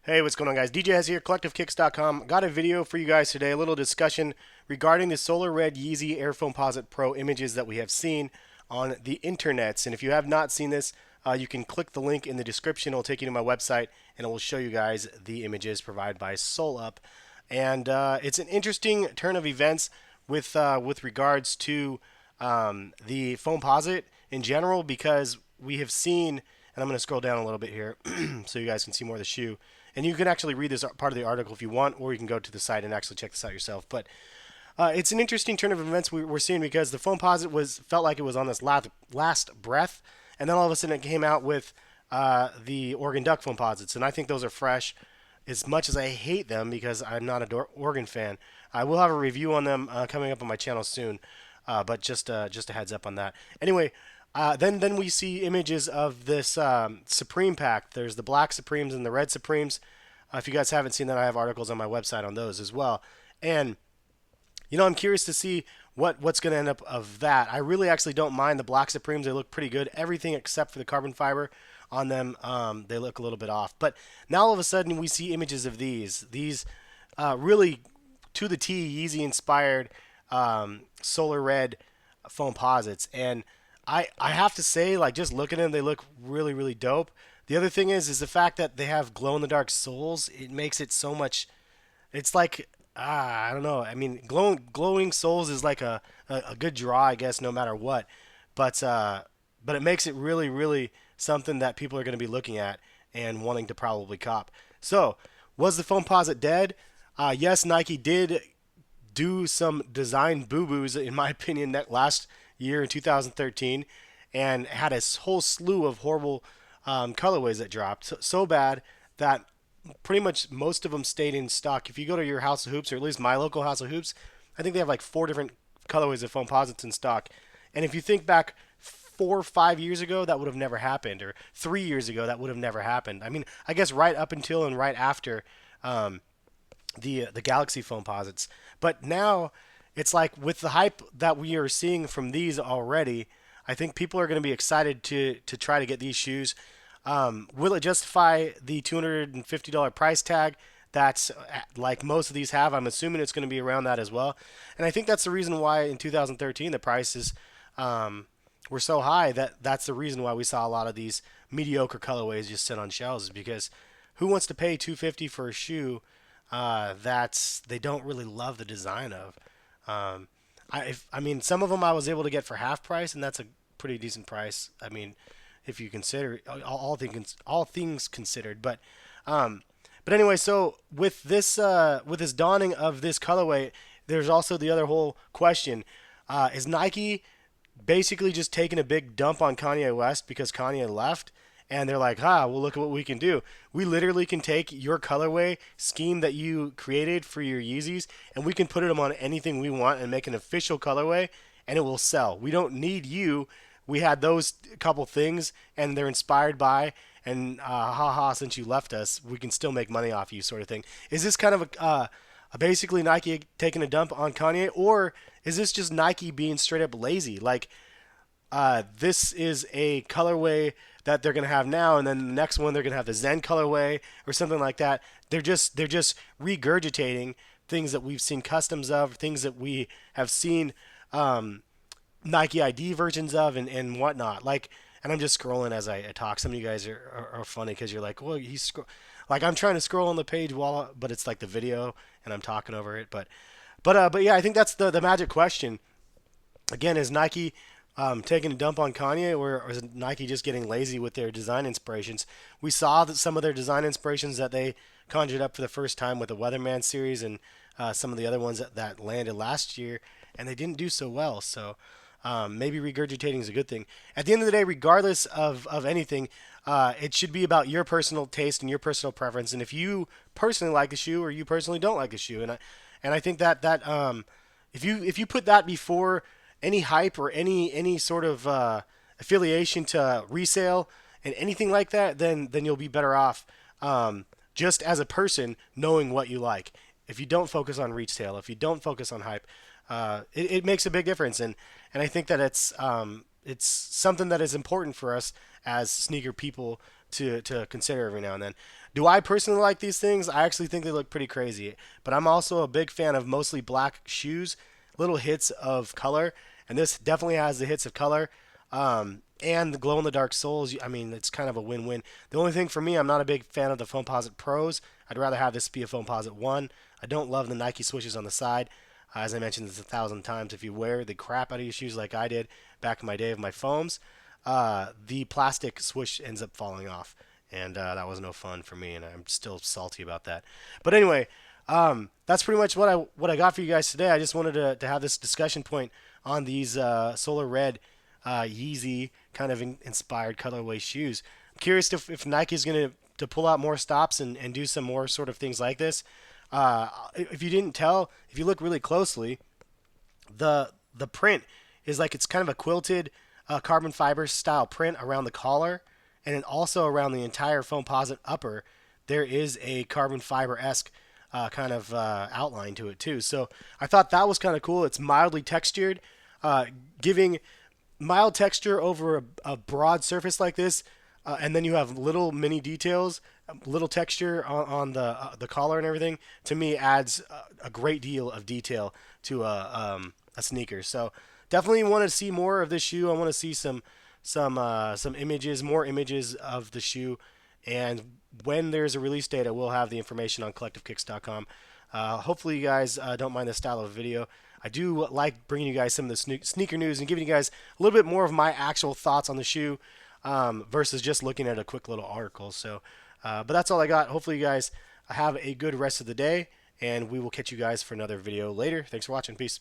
Hey, what's going on, guys? DJ Hez here, CollectiveKicks.com. Got a video for you guys today, a little discussion regarding the Solar Red Yeezy Foamposite Pro images that we have seen on the internets. And if you have not seen this, you can click the link in the description. It'll take you to my website, and it will show you guys the images provided by SolUp. And it's an interesting turn of events with regards to the Foamposite in general, because we have seen, and I'm going to scroll down a little bit here so you guys can see more of the shoe. And you can actually read this part of the article if you want, or you can go to the site and actually check this out yourself. But it's an interesting turn of events we're seeing, because the Foamposite felt like it was on this last breath, and then all of a sudden it came out with the Oregon Duck Foamposites, and I think those are fresh. As much as I hate them because I'm not an Oregon fan, I will have a review on them coming up on my channel soon. But just a heads up on that. Anyway, then we see images of this Supreme pack. There's the black Supremes and the red Supremes. If you guys haven't seen that, I have articles on my website on those as well. And I'm curious to see what's going to end up of that. I really actually don't mind the black Supremes. They look pretty good. Everything except for the carbon fiber on them, they look a little bit off. But now all of a sudden we see images of these really to the T Yeezy inspired solar red Foamposites. And I have to say, like, just looking at them, they look really, really dope. The other thing is the fact that they have glow in the dark soles. It makes it so much. It's like, I don't know. I mean, glowing soles is like a good draw, I guess, no matter what. But it makes it really, really something that people are going to be looking at and wanting to probably cop. So, was the Foamposite dead? Yes, Nike did do some design boo-boos, in my opinion, that last year in 2013, and had a whole slew of horrible colorways that dropped. So bad that pretty much most of them stayed in stock. If you go to your House of Hoops, or at least my local House of Hoops, I think they have like 4 different colorways of Foamposites in stock. And if you think back 4 or 5 years ago, that would have never happened, or 3 years ago, that would have never happened. I mean, I guess right up until and right after the Galaxy Foamposites. But now it's like, with the hype that we are seeing from these already, I think people are going to be excited to try to get these shoes. Will it justify the $250 price tag that's like most of these have? I'm assuming it's going to be around that as well. And I think that's the reason why in 2013 the prices were so high. That's the reason why we saw a lot of these mediocre colorways just sit on shelves, is because who wants to pay $250 for a shoe that they don't really love the design of? I mean, some of them I was able to get for half price, and that's a pretty decent price. I mean, if you consider all things considered. But anyway, so with this dawning of this colorway, there's also the other whole question: is Nike basically just taking a big dump on Kanye West because Kanye left? And they're like, well, look at what we can do. We literally can take your colorway scheme that you created for your Yeezys, and we can put them on anything we want and make an official colorway, and it will sell. We don't need you. We had those couple things, and they're inspired by, and haha, since you left us, we can still make money off you, sort of thing. Is this kind of a basically Nike taking a dump on Kanye, or is this just Nike being straight up lazy? Like, this is a colorway that they're going to have now, and then the next one they're going to have the Zen colorway or something like that. They're just regurgitating things that we've seen customs of, things that we have seen Nike ID versions of, and whatnot. Like, and I'm just scrolling as I talk. Some of you guys are funny because you're like, well, like, I'm trying to scroll on the page but it's like the video and I'm talking over it. But yeah, I think that's the magic question. Again, is Nike taking a dump on Kanye, or is Nike just getting lazy with their design inspirations? We saw that some of their design inspirations that they conjured up for the first time with the Weatherman series, and some of the other ones that landed last year, and they didn't do so well. So maybe regurgitating is a good thing. At the end of the day, regardless of anything, it should be about your personal taste and your personal preference, and if you personally like a shoe or you personally don't like a shoe, and I think that if you put that before any hype or any sort of affiliation to resale and anything like that, then you'll be better off just as a person knowing what you like. If you don't focus on retail, if you don't focus on hype, it makes a big difference. And I think that it's something that is important for us as sneaker people to consider every now and then. Do I personally like these things? I actually think they look pretty crazy. But I'm also a big fan of mostly black shoes, little hits of color, and this definitely has the hits of color. And the glow in the dark soles, I mean, it's kind of a win-win. The only thing for me, I'm not a big fan of the Foamposite Pros. I'd rather have this be a Foamposite 1. I don't love the Nike swooshes on the side. As I mentioned this 1,000 times, if you wear the crap out of your shoes like I did back in my day of my foams, the plastic swoosh ends up falling off, and that was no fun for me, and I'm still salty about that. But anyway, that's pretty much what I got for you guys today. I just wanted to have this discussion point on these Solar Red Yeezy kind of inspired colorway shoes. I'm curious if Nike's going to pull out more stops and do some more sort of things like this. If you didn't tell, if you look really closely, the print is like it's kind of a quilted carbon fiber style print around the collar, and then also around the entire Foamposite upper. There is a carbon fiber esque kind of outline to it too. So I thought that was kind of cool. It's mildly textured, giving mild texture over a broad surface like this, and then you have little mini details, little texture on the collar and everything. To me, adds a great deal of detail to a sneaker. So definitely want to see more of this shoe. I want to see some images, more images of the shoe, and when there's a release date, I will have the information on collectivekicks.com. Hopefully, you guys don't mind this style of video. I do like bringing you guys some of the sneaker news and giving you guys a little bit more of my actual thoughts on the shoe versus just looking at a quick little article. So, but that's all I got. Hopefully, you guys have a good rest of the day, and we will catch you guys for another video later. Thanks for watching. Peace.